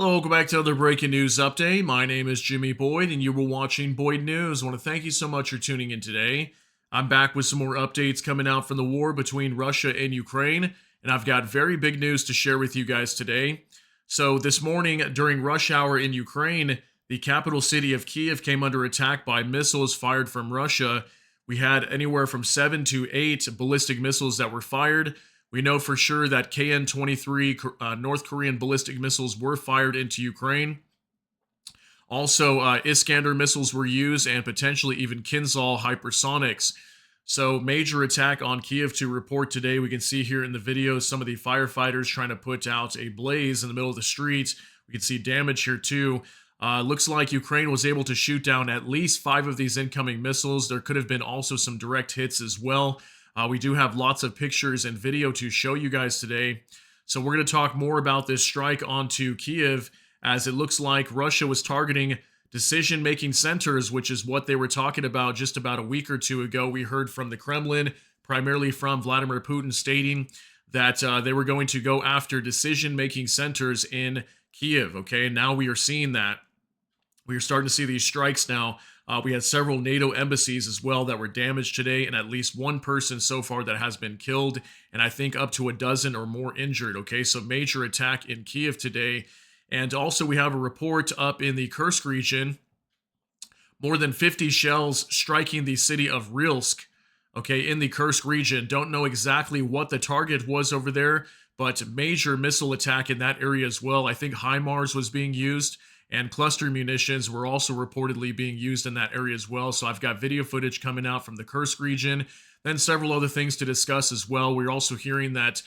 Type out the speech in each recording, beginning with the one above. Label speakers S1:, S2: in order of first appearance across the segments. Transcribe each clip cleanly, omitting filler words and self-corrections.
S1: Hello, welcome back to another breaking news update. My name is Jimmy Boyd, and you were watching Boyd News. I want to thank you so much for tuning in today. I'm back with some more updates coming out from the war between Russia and Ukraine, and I've got very big news to share with you guys today. So, this morning during rush hour in Ukraine, the capital city of Kyiv came under attack by missiles fired from Russia. We had anywhere from 7 to 8 ballistic missiles that were fired. We know for sure that KN-23 North Korean ballistic missiles were fired into Ukraine. Also, Iskander missiles were used and potentially even Kinzhal hypersonics. So, major attack on Kyiv to report today. We can see here in the video some of the firefighters trying to put out a blaze in the middle of the street. We can see damage here too. Looks like Ukraine was able to shoot down at least 5 of these incoming missiles. There could have been also some direct hits as well. We do have lots of pictures and video to show you guys today. So we're going to talk more about this strike onto Kyiv, as it looks like Russia was targeting decision-making centers, which is what they were talking about just about a week or two ago. We heard from the Kremlin, primarily from Vladimir Putin, stating that they were going to go after decision-making centers in Kyiv. Okay, now we are seeing that. We are starting to see these strikes now. We had several Nato embassies as well that were damaged today, and at least one person so far that has been killed, and I think up to a dozen or more injured. Okay, so major attack in Kyiv today. And also we have a report up in the Kursk region, more than 50 shells striking the city of Rylsk, okay, in the Kursk region. Don't know exactly what the target was over there, but major missile attack in that area as well. I think HIMARS was being used, and cluster munitions were also reportedly being used in that area as well. So I've got video footage coming out from the Kursk region, then several other things to discuss as well. We're also hearing that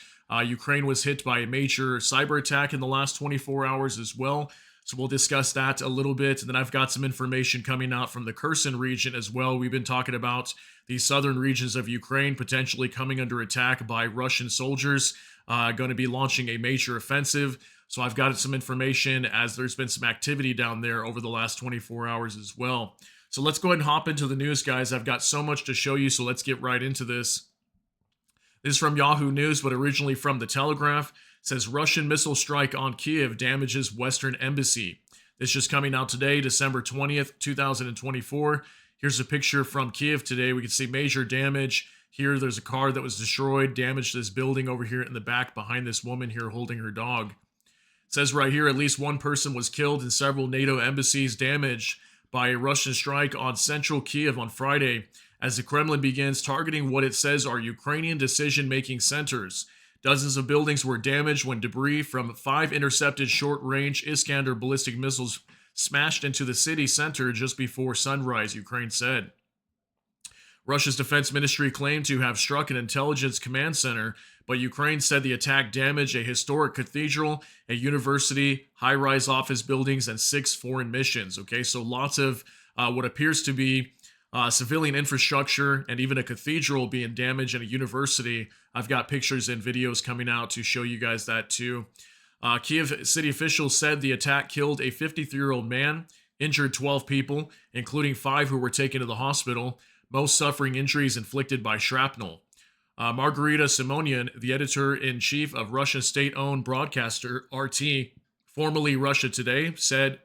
S1: Ukraine was hit by a major cyber attack in the last 24 hours as well. So we'll discuss that a little bit. And then I've got some information coming out from the Kherson region as well. We've been talking about the southern regions of Ukraine potentially coming under attack by Russian soldiers, going to be launching a major offensive. So I've got some information as there's been some activity down there over the last 24 hours as well. So let's go ahead and hop into the news, guys. I've got so much to show you, so let's get right into this. This is from Yahoo News, but originally from The Telegraph. It says Russian missile strike on Kyiv damages Western embassy. This just coming out today, December 20th, 2024. Here's a picture from Kyiv today. We can see major damage. Here, there's a car that was destroyed, damaged this building over here in the back behind this woman here holding her dog. It says right here, at least one person was killed and several NATO embassies damaged by a Russian strike on central Kyiv on Friday, as the Kremlin begins targeting what it says are Ukrainian decision-making centers. Dozens of buildings were damaged when debris from 5 intercepted short-range Iskander ballistic missiles smashed into the city center just before sunrise, Ukraine said. Russia's defense ministry claimed to have struck an intelligence command center, but Ukraine said the attack damaged a historic cathedral, a university, high-rise office buildings, and 6 foreign missions. Okay, so lots of what appears to be civilian infrastructure and even a cathedral being damaged and a university. I've got pictures and videos coming out to show you guys that too. Kyiv city officials said the attack killed a 53-year-old man, injured 12 people, including 5 who were taken to the hospital, most suffering injuries inflicted by shrapnel. Margarita Simonian, the editor-in-chief of Russia's state-owned broadcaster RT, formerly Russia Today, said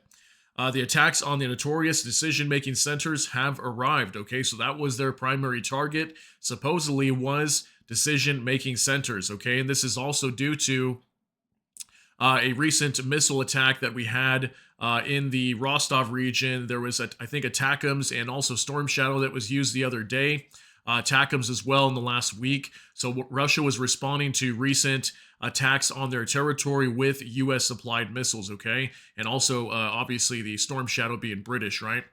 S1: the attacks on the notorious decision-making centers have arrived. Okay, so that was their primary target, supposedly was decision-making centers. Okay, and this is also due to a recent missile attack that we had in the Rostov region. There was, I think, ATACMS and also Storm Shadow that was used the other day. ATACMS as well in the last week. So Russia was responding to recent attacks on their territory with U.S. supplied missiles, okay? And also, obviously, the Storm Shadow being British, right?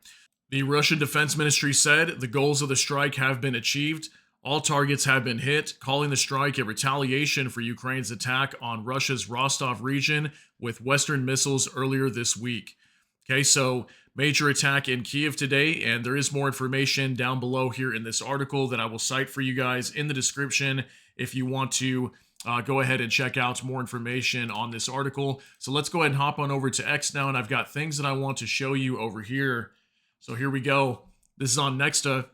S1: The Russian Defense Ministry said the goals of the strike have been achieved. All targets have been hit, calling the strike a retaliation for Ukraine's attack on Russia's Rostov region with Western missiles earlier this week. Okay, so major attack in Kyiv today, and there is more information down below here in this article that I will cite for you guys in the description if you want to go ahead and check out more information on this article. So let's go ahead and hop on over to X now, and I've got things that I want to show you over here. So here we go. This is on Nexta.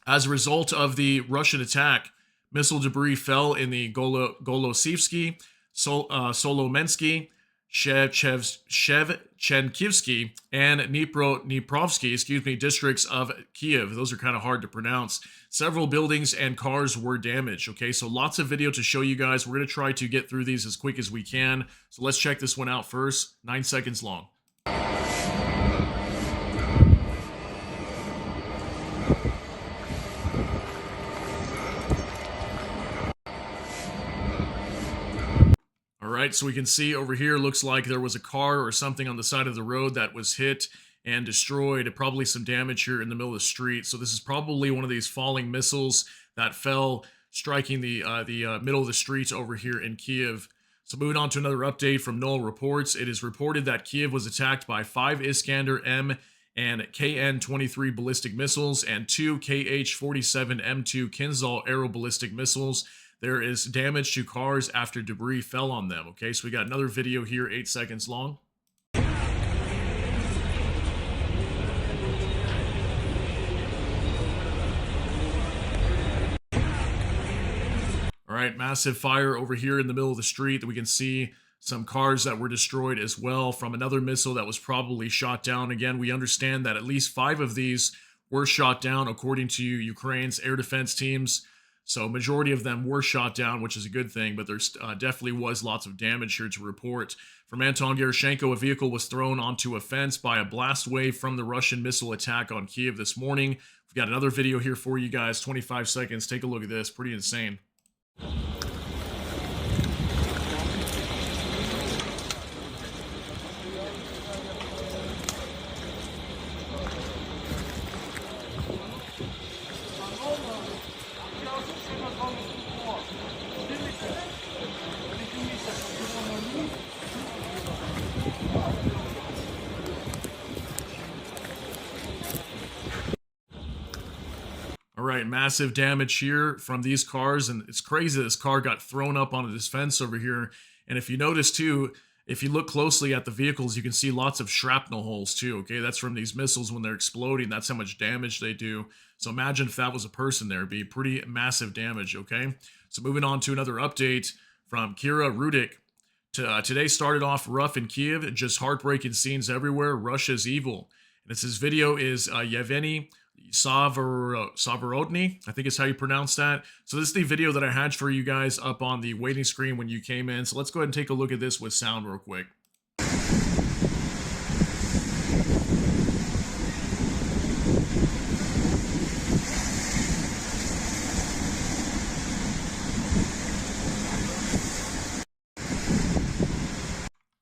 S1: As a result of the Russian attack, missile debris fell in the Golosivsky, Solomensky, Shevchenkivsky and Dniprovsky, districts of Kyiv. Those are kind of hard to pronounce. Several buildings and cars were damaged. Okay, so lots of video to show you guys. We're going to try to get through these as quick as we can. So let's check this one out first. 9 seconds long. Alright, so we can see over here, looks like there was a car or something on the side of the road that was hit and destroyed. Probably some damage here in the middle of the street. So this is probably one of these falling missiles that fell, striking the middle of the streets over here in Kyiv. So moving on to another update from Null Reports. It is reported that Kyiv was attacked by 5 Iskander-M and KN-23 ballistic missiles and 2 KH-47M2 Kinzhal aeroballistic missiles. There is damage to cars after debris fell on them. Okay, so we got another video here, 8 seconds long. All right, massive fire over here in the middle of the street that we can see some cars that were destroyed as well from another missile that was probably shot down. Again, we understand that at least 5 of these were shot down according to Ukraine's air defense teams. So majority of them were shot down, which is a good thing, but there's definitely was lots of damage here to report. From Anton Gerashenko, a vehicle was thrown onto a fence by a blast wave from the Russian missile attack on Kyiv this morning. We've got another video here for you guys, 25 seconds. Take a look at this, pretty insane. All right, massive damage here from these cars, and it's crazy this car got thrown up onto this fence over here. And if you notice too, if you look closely at the vehicles, you can see lots of shrapnel holes too. Okay, that's from these missiles when they're exploding. That's how much damage they do. So imagine if that was a person there, it'd be pretty massive damage. Okay, so moving on to another update from Kira Rudik. Today started off rough in Kyiv, just heartbreaking scenes everywhere. Russia's evil. And his video is Yevgeny Zaporizhzhia, I think is how you pronounce that. So this is the video that I had for you guys up on the waiting screen when you came in. So let's go ahead and take a look at this with sound real quick.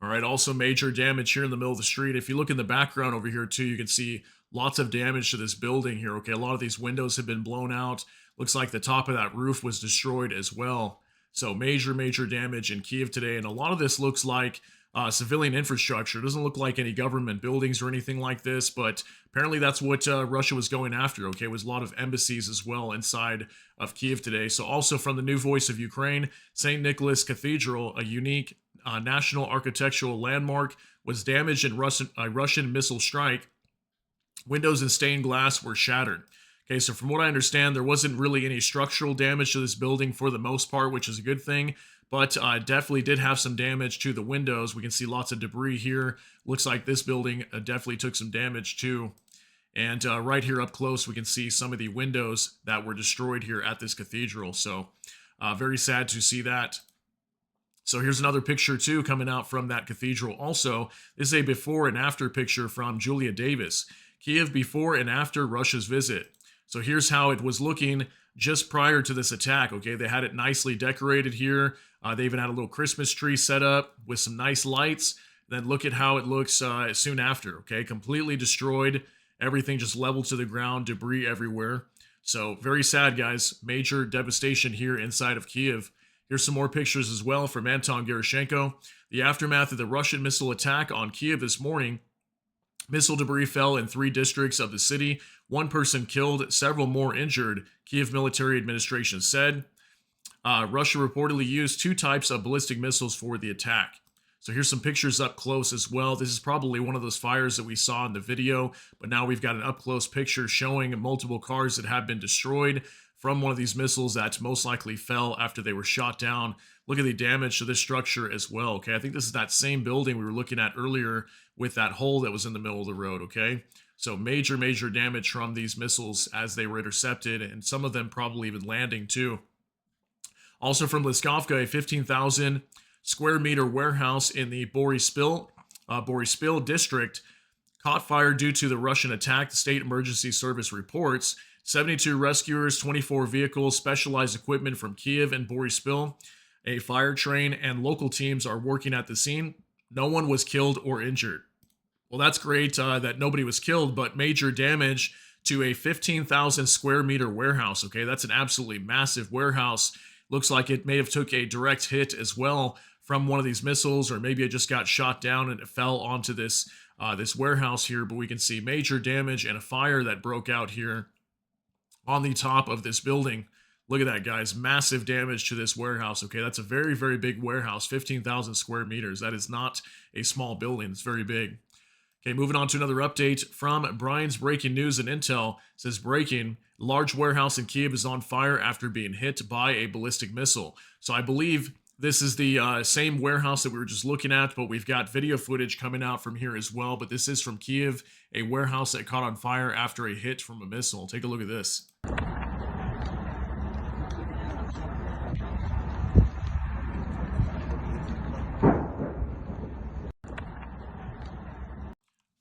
S1: All right, also major damage here in the middle of the street. If you look in the background over here too, you can see lots of damage to this building here. Okay, a lot of these windows have been blown out. Looks like the top of that roof was destroyed as well. So major damage in Kyiv today. And a lot of this looks like civilian infrastructure. It doesn't look like any government buildings or anything like this, but apparently that's what Russia was going after. Okay, it was a lot of embassies as well inside of Kyiv today. So also from the New Voice of Ukraine, St. Nicholas Cathedral, a unique national architectural landmark, was damaged in a Russian missile strike. Windows and stained glass were shattered. Okay, so from what I understand, there wasn't really any structural damage to this building for the most part, which is a good thing, but definitely did have some damage to the windows. We can see lots of debris here. Looks like this building definitely took some damage too. And right here up close, we can see some of the windows that were destroyed here at this cathedral. So very sad to see that. So here's another picture too coming out from that cathedral also. This is a before and after picture from Julia Davis. Kyiv before and after Russia's visit. So here's how it was looking just prior to this attack. Okay, they had it nicely decorated here. They even had a little Christmas tree set up with some nice lights. Then look at how it looks soon after. Okay, completely destroyed. Everything just leveled to the ground, debris everywhere. So very sad, guys. Major devastation here inside of Kyiv. Here's some more pictures as well from Anton Gerashenko. The aftermath of the Russian missile attack on Kyiv this morning. Missile debris fell in 3 districts of the city. 1 person killed, several more injured, Kyiv military administration said. Russia reportedly used 2 types of ballistic missiles for the attack. So here's some pictures up close as well. This is probably one of those fires that we saw in the video, but now we've got an up close picture showing multiple cars that have been destroyed. from one of these missiles that most likely fell after they were shot down. Look at the damage to this structure as well, okay? I think this is that same building we were looking at earlier with that hole that was in the middle of the road, okay? So major, major damage from these missiles as they were intercepted, and some of them probably even landing too. Also from Liskovka, a 15,000 square meter warehouse in the Boryspil district caught fire due to the Russian attack, the State Emergency Service reports. 72 rescuers, 24 vehicles, specialized equipment from Kyiv and Boryspil, a fire train, and local teams are working at the scene. No one was killed or injured. Well, that's great that nobody was killed, but major damage to a 15,000 square meter warehouse, okay? That's an absolutely massive warehouse. Looks like it may have took a direct hit as well from one of these missiles, or maybe it just got shot down and it fell onto this warehouse here, but we can see major damage and a fire that broke out here on the top of this building. Look at that, guys. Massive damage to this warehouse, okay? That's a very, very big warehouse, 15,000 square meters. That is not a small building. It's very big. Okay, moving on to another update from Brian's Breaking News and Intel. It says, breaking, large warehouse in Kyiv is on fire after being hit by a ballistic missile. So I believe this is the same warehouse that we were just looking at, but we've got video footage coming out from here as well. But this is from Kyiv, a warehouse that caught on fire after a hit from a missile. Take a look at this.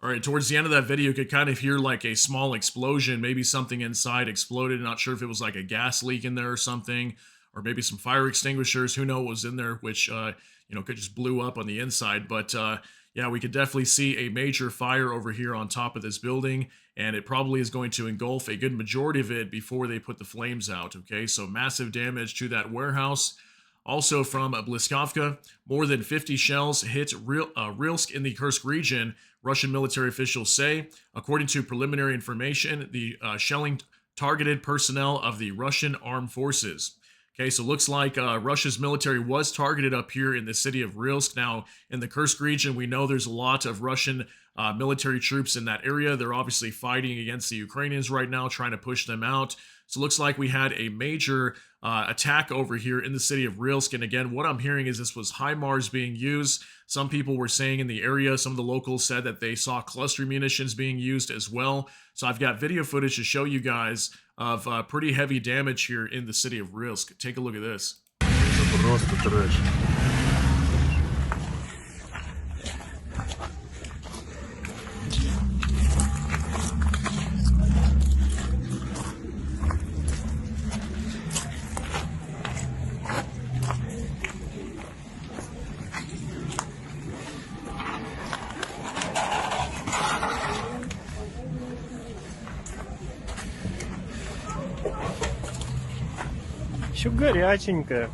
S1: All right, towards the end of that video, you could kind of hear like a small explosion. Maybe something inside exploded. Not sure if it was like a gas leak in there or something, or maybe some fire extinguishers. Who knows what was in there, which, could just blew up on the inside. But, yeah, we could definitely see a major fire over here on top of this building, and it probably is going to engulf a good majority of it before they put the flames out, okay? So massive damage to that warehouse. Also from Bliskovka, more than 50 shells hit Rylsk in the Kursk region, Russian military officials say. According to preliminary information, the shelling targeted personnel of the Russian armed forces. Okay, so looks like Russia's military was targeted up here in the city of Rylsk. Now, in the Kursk region, we know there's a lot of Russian military troops in that area. They're obviously fighting against the Ukrainians right now, trying to push them out. So it looks like we had a major attack over here in the city of Rylsk. And again, what I'm hearing is this was HIMARS being used. Some people were saying in the area, some of the locals said that they saw cluster munitions being used as well. So I've got video footage to show you guys of pretty heavy damage here in the city of Rylsk. Take a look at this.
S2: Еще горяченькая.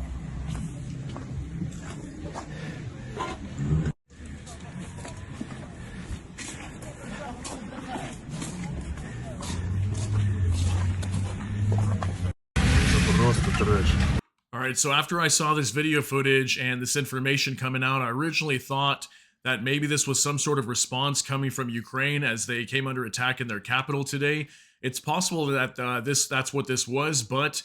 S2: Просто трэш.
S1: All right, so after I saw this video footage and this information coming out, I originally thought that maybe this was some sort of response coming from Ukraine as they came under attack in their capital today. It's possible that that's what this was, but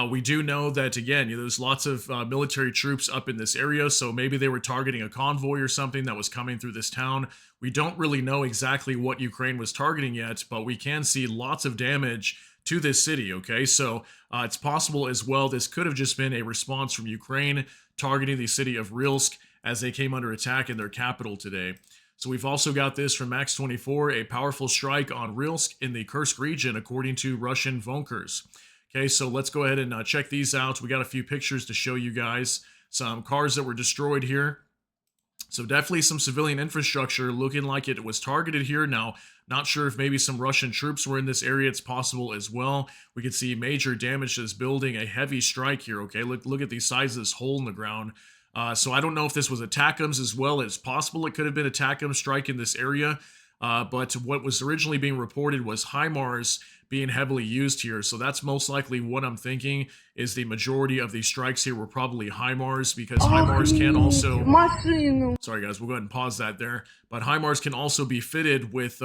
S1: we do know that, again, there's lots of military troops up in this area, so maybe they were targeting a convoy or something that was coming through this town. We don't really know exactly what Ukraine was targeting yet, but we can see lots of damage to this city, okay? So it's possible as well this could have just been a response from Ukraine targeting the city of Rylsk as they came under attack in their capital today. So we've also got this from Max24, a powerful strike on Rylsk in the Kursk region, according to Russian Vonkers. Okay, so let's go ahead and check these out. We got a few pictures to show you guys. Some cars that were destroyed here. So definitely some civilian infrastructure looking like it was targeted here. Now, not sure if maybe some Russian troops were in this area. It's possible as well. We could see major damage to this building, a heavy strike here, okay? Look at the size of this hole in the ground. So I don't know if this was ATACMS as well. It's possible it could have been a ATACMS strike in this area. But what was originally being reported was HIMARS being heavily used here. So that's most likely what I'm thinking is the majority of these strikes here were probably HIMARS, because HIMARS can also... Sorry guys, we'll go ahead and pause that there. But HIMARS can also be fitted with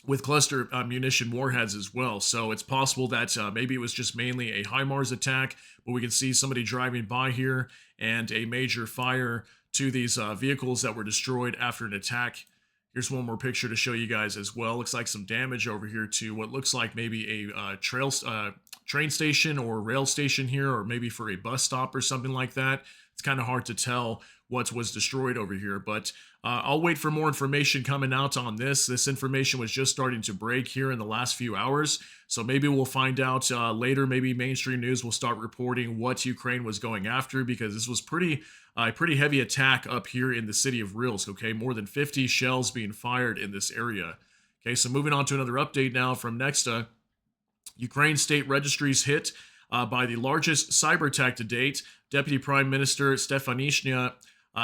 S1: with cluster munition warheads as well. So it's possible that maybe it was just mainly a HIMARS attack, but we can see somebody driving by here and a major fire to these vehicles that were destroyed after an attack. Here's one more picture to show you guys as well. Looks like some damage over here to what looks like maybe a train station or rail station here, or maybe for a bus stop or something like that. It's kind of hard to tell what was destroyed over here, but I'll wait for more information coming out on this. This information was just starting to break here in the last few hours, so maybe we'll find out later. Maybe mainstream news will start reporting what Ukraine was going after, because this was pretty heavy attack up here in the city of Rylsk. Okay, more than 50 shells being fired in this area. Okay, so moving on to another update now from Nexta. Ukraine state registries hit by the largest cyber attack to date. Deputy Prime Minister Stefanishnya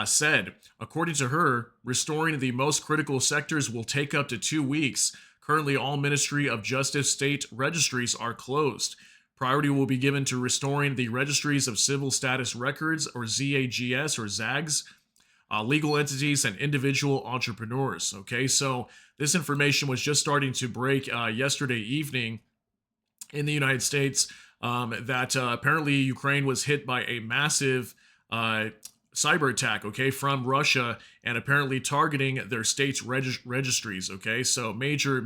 S1: said, according to her, restoring the most critical sectors will take up to 2 weeks. Currently, all Ministry of Justice state registries are closed. Priority will be given to restoring the registries of civil status records, or ZAGS or ZAGS, legal entities, and individual entrepreneurs. Okay, so this information was just starting to break yesterday evening in the United States, that apparently Ukraine was hit by a massive cyber attack, okay, from Russia, and apparently targeting their state's registries. Okay, so major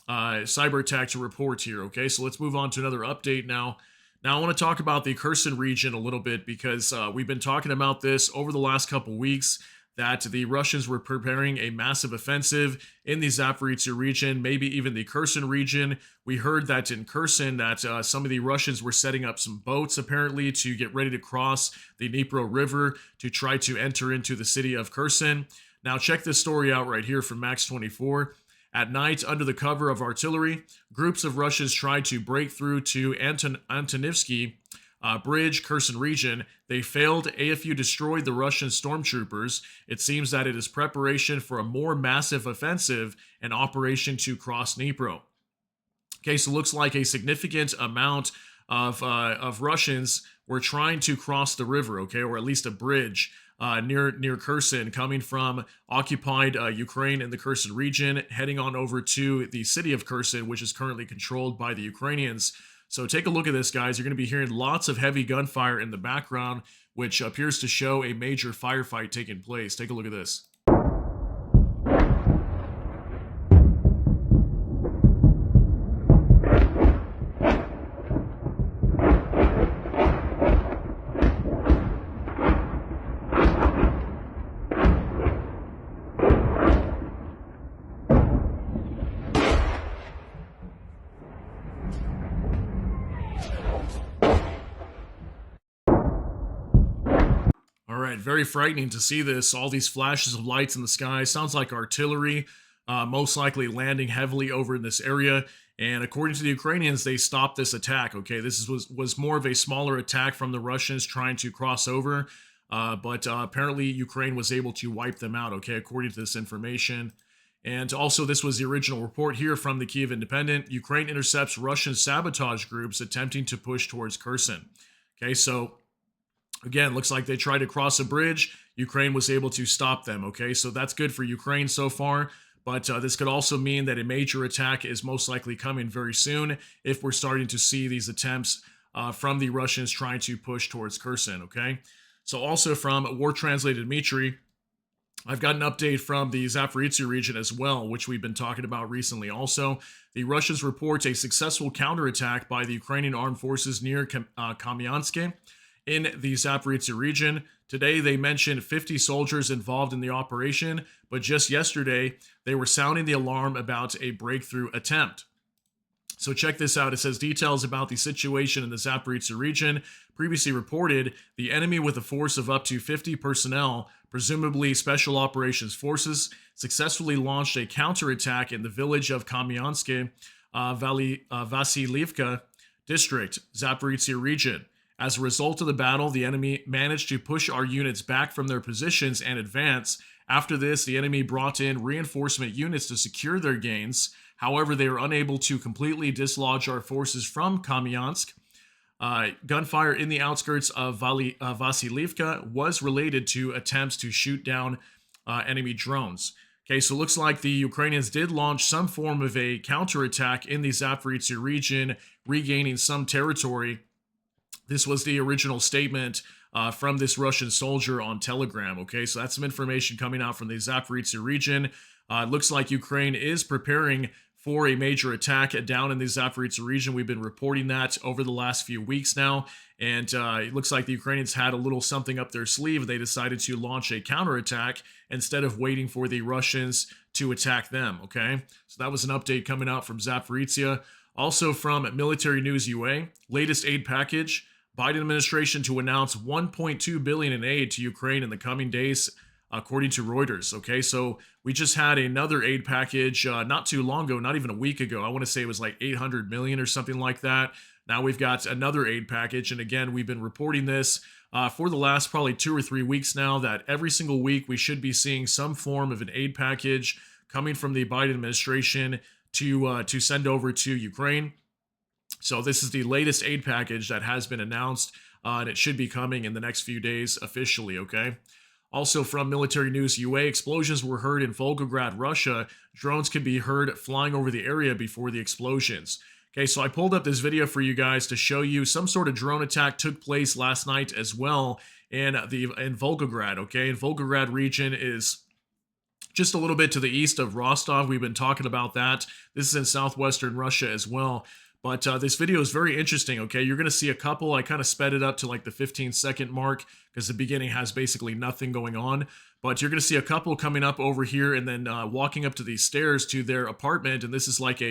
S1: cyber attack to report here. Okay, so let's move on to another update now. Now I want to talk about the Kherson region a little bit, because we've been talking about this over the last couple weeks, that the Russians were preparing a massive offensive in the Zaporizhzhia region, maybe even the Kherson region. We heard that in Kherson that some of the Russians were setting up some boats apparently to get ready to cross the Dnipro River to try to enter into the city of Kherson. Now check this story out right here from Max 24. At night, under the cover of artillery, groups of Russians tried to break through to Antonivsky Bridge, Kherson region. They failed. AFU destroyed the Russian stormtroopers. It seems that it is preparation for a more massive offensive and operation to cross Dnipro. Okay, so looks like a significant amount of Russians were trying to cross the river, okay, or at least a bridge near Kherson, coming from occupied Ukraine in the Kherson region, heading on over to the city of Kherson, which is currently controlled by the Ukrainians. So take a look at this, guys. You're going to be hearing lots of heavy gunfire in the background, which appears to show a major firefight taking place. Take a look at this. All right, very frightening to see this. All these flashes of lights in the sky. Sounds like artillery, most likely landing heavily over in this area. And according to the Ukrainians, they stopped this attack. Okay, this was more of a smaller attack from the Russians trying to cross over. But apparently Ukraine was able to wipe them out, okay, according to this information. And also, this was the original report here from the Kyiv Independent. Ukraine intercepts Russian sabotage groups attempting to push towards Kherson. Okay, so again, looks like they tried to cross a bridge. Ukraine was able to stop them, okay? So that's good for Ukraine so far, but this could also mean that a major attack is most likely coming very soon if we're starting to see these attempts from the Russians trying to push towards Kherson, okay? So also from War Translated Dmitry, I've got an update from the Zaporizhzhia region as well, which we've been talking about recently also. The Russians report a successful counterattack by the Ukrainian armed forces near Kamyansk in the Zaporizhzhia region. Today, they mentioned 50 soldiers involved in the operation, but just yesterday, they were sounding the alarm about a breakthrough attempt. So check this out. It says details about the situation in the Zaporizhzhia region. Previously reported, the enemy with a force of up to 50 personnel, presumably Special Operations Forces, successfully launched a counterattack in the village of Kamyansk, Vasilivka district, Zaporizhzhia region. As a result of the battle, the enemy managed to push our units back from their positions and advance. After this, the enemy brought in reinforcement units to secure their gains. However, they were unable to completely dislodge our forces from Kamyansk. Gunfire in the outskirts of Vasilivka was related to attempts to shoot down enemy drones. Okay, so it looks like the Ukrainians did launch some form of a counterattack in the Zaporizhzhia region, regaining some territory. This was the original statement from this Russian soldier on Telegram. Okay, so that's some information coming out from the Zaporizhzhia region. It looks like Ukraine is preparing for a major attack down in the Zaporizhzhia region. We've been reporting that over the last few weeks now. And it looks like the Ukrainians had a little something up their sleeve. They decided to launch a counterattack instead of waiting for the Russians to attack them. Okay, so that was an update coming out from Zaporizhzhia. Also from Military News UA, latest aid package. Biden administration to announce 1.2 billion in aid to Ukraine in the coming days, according to Reuters. Okay, so we just had another aid package not too long ago, not even a week ago. I want to say it was like 800 million or something like that. Now we've got another aid package, and again, we've been reporting this for the last probably 2 or 3 weeks now, that every single week we should be seeing some form of an aid package coming from the Biden administration to send over to Ukraine. So this is the latest aid package that has been announced, and it should be coming in the next few days officially, okay? Also from Military News UA, explosions were heard in Volgograd, Russia. Drones could be heard flying over the area before the explosions. Okay, so I pulled up this video for you guys to show you some sort of drone attack took place last night as well in Volgograd, okay? And Volgograd region is just a little bit to the east of Rostov. We've been talking about that. This is in southwestern Russia as well. But this video is very interesting, okay? You're going to see a couple. I kind of sped it up to like the 15-second mark because the beginning has basically nothing going on. But you're going to see a couple coming up over here and then walking up to these stairs to their apartment. And this is like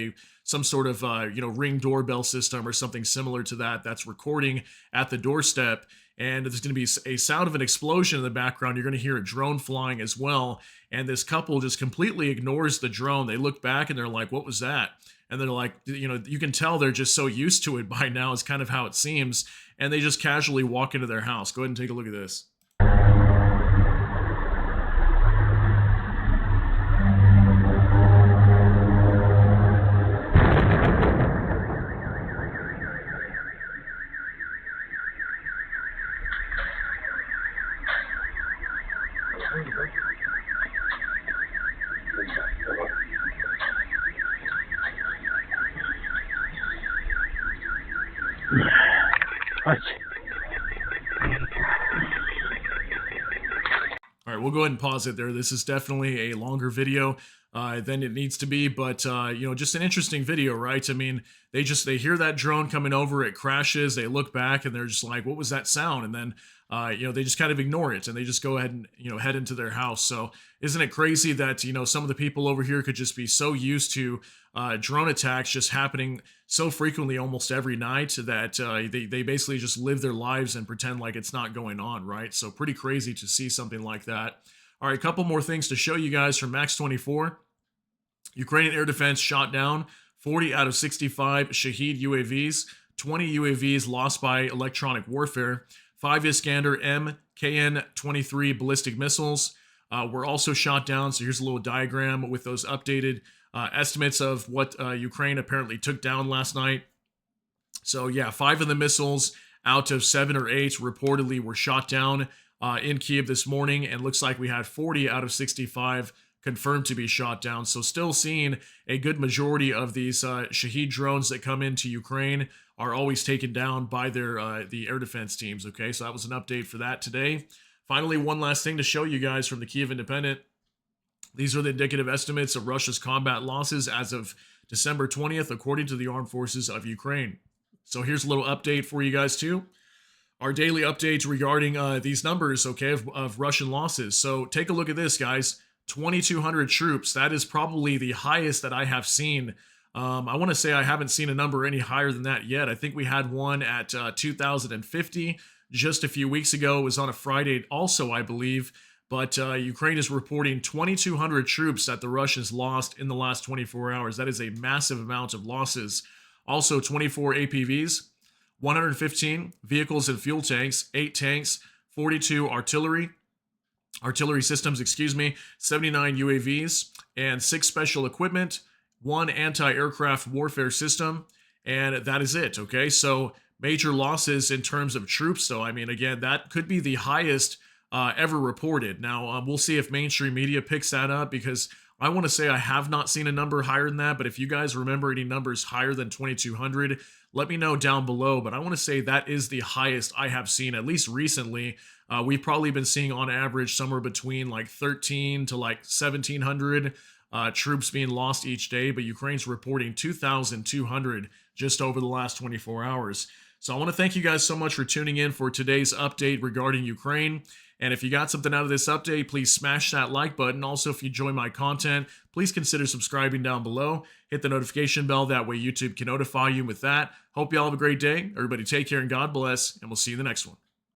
S1: some sort of Ring doorbell system or something similar to that that's recording at the doorstep. And there's going to be a sound of an explosion in the background. You're going to hear a drone flying as well. And this couple just completely ignores the drone. They look back and they're like, what was that? And they're like, you can tell they're just so used to it by now, is kind of how it seems. And they just casually walk into their house. Go ahead and take a look at this. All right, we'll go ahead and pause it there. This is definitely a longer video than it needs to be, but just an interesting video, right? I mean, they hear that drone coming over, it crashes, they look back, and they're just like, "What was that sound?" And then they just kind of ignore it, and they just go ahead and head into their house. So isn't it crazy that some of the people over here could just be so used to drone attacks just happening so frequently almost every night that they basically just live their lives and pretend like it's not going on, right? So pretty crazy to see something like that. All right, a couple more things to show you guys from Max 24. Ukrainian air defense shot down 40 out of 65 Shahed UAVs, 20 UAVs lost by electronic warfare, 5 Iskander MKN-23 ballistic missiles were also shot down. So here's a little diagram with those updated estimates of what Ukraine apparently took down last night. So yeah, 5 of the missiles out of 7 or 8 reportedly were shot down in Kyiv this morning, and looks like we had 40 out of 65 confirmed to be shot down. So still seeing a good majority of these Shahed drones that come into Ukraine are always taken down by the air defense teams. Okay, so that was an update for that today. Finally, one last thing to show you guys from the Kyiv Independent. These are the indicative estimates of Russia's combat losses as of December 20th, according to the Armed Forces of Ukraine. So here's a little update for you guys too. Our daily updates regarding these numbers, okay, of Russian losses. So take a look at this, guys. 2,200 troops. That is probably the highest that I have seen. I want to say I haven't seen a number any higher than that yet. I think we had one at 2,050 just a few weeks ago. It was on a Friday also, I believe. But Ukraine is reporting 2,200 troops that the Russians lost in the last 24 hours. That is a massive amount of losses. Also, 24 APVs, 115 vehicles and fuel tanks, 8 tanks, 42 artillery systems, 79 UAVs, and 6 special equipment, 1 anti-aircraft warfare system, and that is it, okay? So major losses in terms of troops, though. I mean, again, that could be the highest ever reported. Now, we'll see if mainstream media picks that up, because I want to say I have not seen a number higher than that. But if you guys remember any numbers higher than 2,200, let me know down below. But I want to say that is the highest I have seen, at least recently. We've probably been seeing on average somewhere between like 13 to like 1,700 troops being lost each day, but Ukraine's reporting 2,200 just over the last 24 hours. So I want to thank you guys so much for tuning in for today's update regarding Ukraine. And if you got something out of this update, please smash that like button. Also, if you enjoy my content, please consider subscribing down below. Hit the notification bell. That way YouTube can notify you with that. Hope you all have a great day. Everybody take care and God bless, and we'll see you in the next one.